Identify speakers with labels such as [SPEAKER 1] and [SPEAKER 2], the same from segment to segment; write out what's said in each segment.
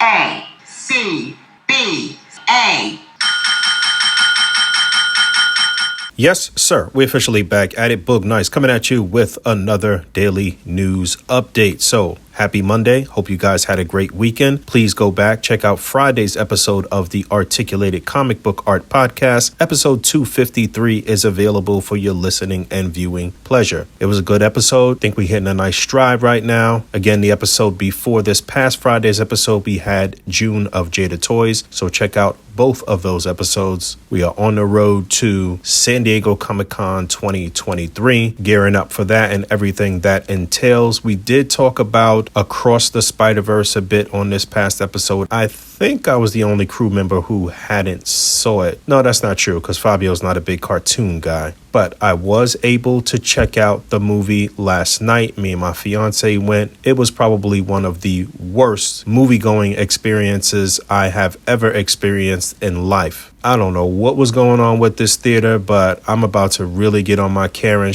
[SPEAKER 1] A.C.B.A.
[SPEAKER 2] Yes, sir. We're officially back at it. Boog Nice coming at you with another daily news update. So happy Monday. Hope you guys had a great weekend. Please go back, check out Friday's episode of the Articulated Comic Book Art Podcast. Episode 253 is available for your listening and viewing pleasure. It was a good episode. I think we're hitting a nice stride right now. Again, the episode before this past Friday's episode, we had June of JadaToys. So check out both of those episodes. We are on the road to San Diego Comic-Con 2023, gearing up for that and everything that entails. We did talk about Across the Spider-Verse a bit on this past episode. I think I was the only crew member who hadn't saw it. No, that's not true because Fabio's not a big cartoon guy. But I was able to check out the movie last night. Me and my fiance went. It was probably one of the worst movie-going experiences I have ever experienced in life. I don't know what was going on with this theater, but I'm about to really get on my Karen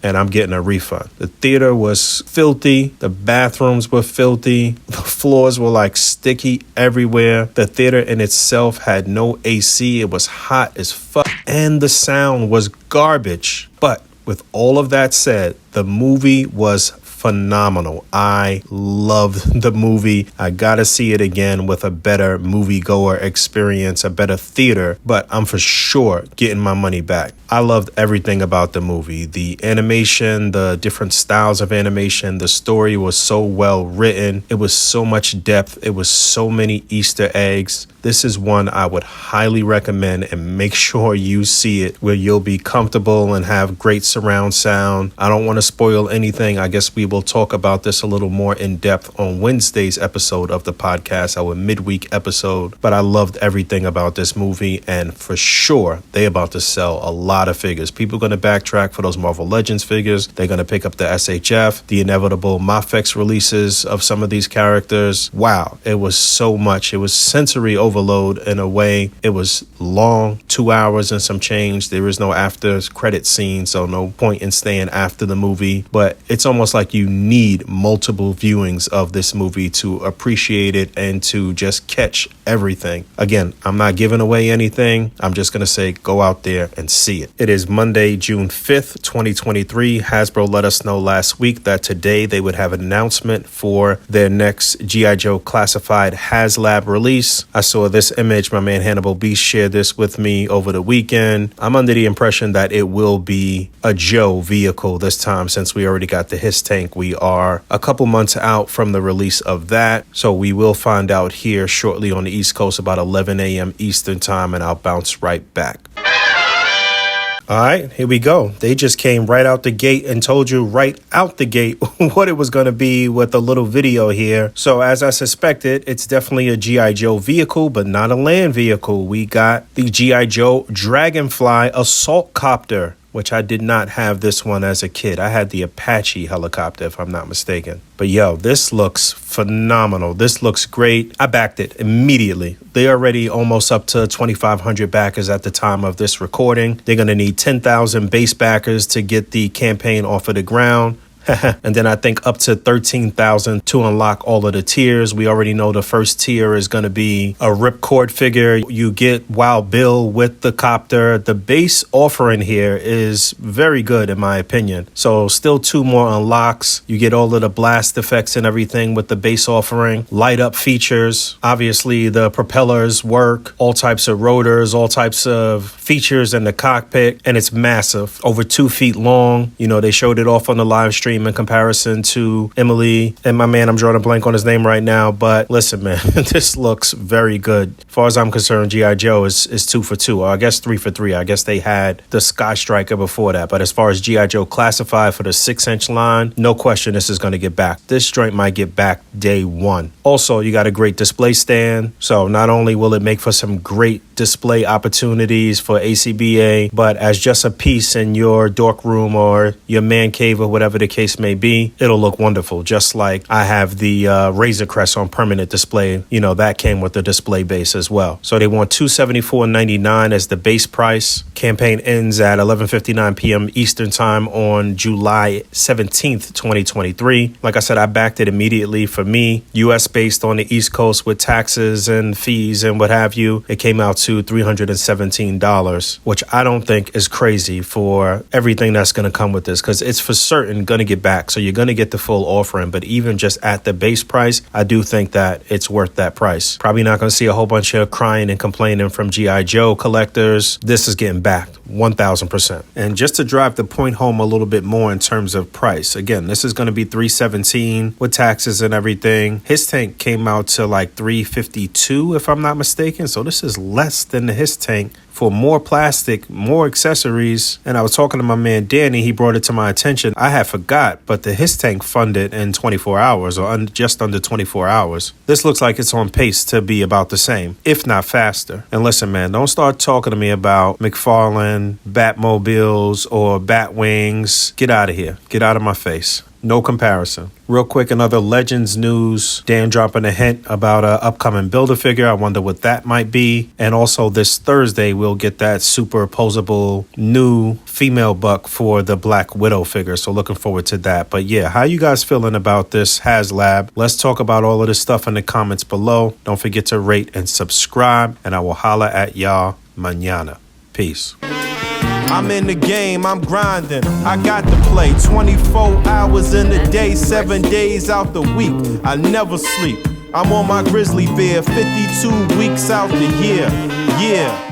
[SPEAKER 2] and I'm getting a refund. The theater was filthy. The bathrooms were filthy. The floors were like sticky everywhere. The theater in itself had no AC. It was hot as fuck. And the sound was garbage. But with all of that said, the movie was phenomenal. I loved the movie. I gotta see it again with a better moviegoer experience, a better theater, but I'm for sure getting my money back. I loved everything about the movie. The animation, the different styles of animation, the story was so well written. It was so much depth. It was so many Easter eggs. This is one I would highly recommend, and make sure you see it where you'll be comfortable and have great surround sound. I don't want to spoil anything. I guess we will talk about this a little more in depth on Wednesday's episode of the podcast, our midweek episode. But I loved everything about this movie, and for sure, they're about to sell a lot of figures. People are going to backtrack for those Marvel Legends figures. They're going to pick up the SHF, the inevitable Mafex releases of some of these characters. Wow, it was so much. It was sensory overload in a way. It was long, 2 hours and some change. There is no after credit scene, so no point in staying after the movie. But it's almost like you need multiple viewings of this movie to appreciate it and to just catch everything. Again, I'm not giving away anything. I'm just going to say go out there and see it. It is Monday, June 5th, 2023. Hasbro let us know last week that today they would have an announcement for their next G.I. Joe classified Haslab release. I saw this image. My man Hannibal Beast shared this with me over the weekend. I'm under the impression that it will be a Joe vehicle this time since we already got the His Tank. We are a couple months out from the release of that. So we will find out here shortly on the East Coast about 11 a.m. Eastern time, and I'll bounce right back. All right, here we go. They just came right out the gate and told you right out the gate what it was going to be with a little video here. So as I suspected, it's definitely a G.I. Joe vehicle, but not a land vehicle. We got the G.I. Joe Dragonfly Assault Copter, which I did not have this one as a kid. I had the Apache helicopter, if I'm not mistaken. But yo, this looks phenomenal. This looks great. I backed it immediately. They're already almost up to 2,500 backers at the time of this recording. They're going to need 10,000 base backers to get the campaign off of the ground. And then I think up to 13,000 to unlock all of the tiers. We already know the first tier is going to be a ripcord figure. You get Wild Bill with the copter. The base offering here is very good in my opinion. So still 2 more unlocks. You get all of the blast effects and everything with the base offering. Light up features. Obviously the propellers work. All types of rotors. All types of features in the cockpit. And it's massive. Over 2 feet long. You know, they showed it off on the live stream in comparison to Emily and my man, I'm drawing a blank on his name right now, but listen, man, this looks very good. As far as I'm concerned, G.I. Joe is 2 for 2, or I guess 3 for 3. I guess they had the Sky Striker before that, but as far as G.I. Joe classified for the 6-inch line, no question this is going to get back. This joint might get back day one. Also, you got a great display stand, so not only will it make for some great display opportunities for ACBA, but as just a piece in your dork room or your man cave or whatever the case case may be, it'll look wonderful. Just like I have the Razor Crest on permanent display, you know, that came with the display base as well. So they want $274.99 as the base price. Campaign ends at 11:59 p.m. Eastern time on July 17th, 2023. Like I said, I backed it immediately. For me, US based on the East Coast with taxes and fees and what have you, it came out to $317, which I don't think is crazy for everything that's going to come with this, because it's for certain going to get back. So you're going to get the full offering. But even just at the base price, I do think that it's worth that price. Probably not going to see a whole bunch of crying and complaining from G.I. Joe collectors. This is getting backed 1,000%. And just to drive the point home a little bit more in terms of price, again, this is going to be $317 with taxes and everything. His tank came out to like $352 if I'm not mistaken. So this is less than the His tank for more plastic, more accessories. And I was talking to my man Danny, he brought it to my attention. I had forgot, but the His tank funded in 24 hours or just under 24 hours. This looks like it's on pace to be about the same, if not faster. And listen, man, don't start talking to me about McFarlane, Batmobiles, or Batwings. Get out of here. Get out of my face. No comparison. Real quick, another Legends news. Dan dropping a hint about an upcoming Build-A-Figure. I wonder what that might be. And also this Thursday, we'll get that superposable new female buck for the Black Widow figure. So looking forward to that. But yeah, how you guys feeling about this Haslab? Let's talk about all of this stuff in the comments below. Don't forget to rate and subscribe. And I will holla at y'all mañana. Peace. I'm in the game, I'm grinding, I got to play 24 hours in a day, 7 days out the week, I never sleep. I'm on my grizzly bear, 52 weeks out the year, yeah.